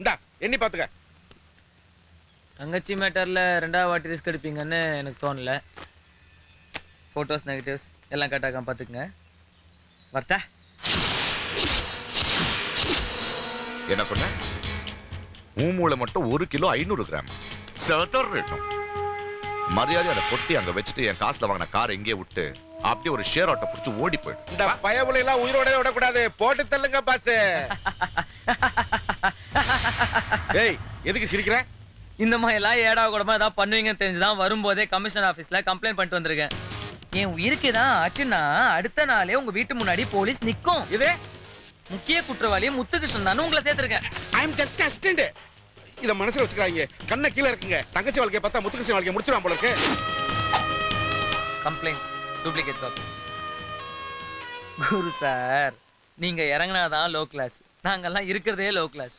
இந்தா எண்ணி பாத்துக்க. தங்கச்சி மேட்டர்ல ரெண்டாவது வாட்டி ரிஸ்க் எடுப்பீங்கன்னு எனக்கு தோணல. போட்டோஸ் நெகட்டிவ்ஸ் எல்லாம் கரெக்டாக பார்த்துக்குங்க. வர்த்தா என்ன சொன்ன? மூளை மட்டும் 1 கிலோ 500 கிராம். செதறட்டும். மரியாதை அதை பொட்டி அங்க வச்சுட்டு என் காசுல வாங்கின காரை எங்கேயே விட்டு அப்படியே ஒரு ஷேர் ஆட்டோ பிடிச்சி ஓடி போயிடும். இந்த பயவுல எல்லாம் உயிரோட விடக்கூடாது. போட்டு தள்ளுங்க பாஸ். ஏய் எதுக்கு சிரிக்கிற? இந்த மாதிரி எல்லாம் ஏடா கூடமா ஏதாவது பண்ணுவீங்கன்னு தெரிஞ்சுதான் வரும்போதே கமிஷன் ஆபீஸ்ல கம்ப்ளைண்ட் பண்ணிட்டு வந்திருக்கேன். என் உயிருக்கு தான் ஆச்சுன்னா அடுத்த நாளே உங்க வீட்டு முன்னாடி போலீஸ் நிக்கும். இது முக்கிய குற்றவாளி முத்துகிருஷ்ணன் தான் உங்களை சேர்த்திருக்கேன். ஐ அம் ஜஸ்ட் அசிஸ்டன்ட். இத மனசுல வச்சுக்கிறாங்க. கண்ண கீழ இருக்குங்க. தங்கச்சி வாழ்க்கைய பார்த்தா முத்துகிருஷ்ணன் வாழ்க்கைய முடிச்சிரான் போல இருக்கு. Complaint duplicate copy. Guru sir, நீங்க இறங்குனாதான் லோ கிளாஸ். நாங்கெல்லாம் இருக்கிறதே லோ கிளாஸ்.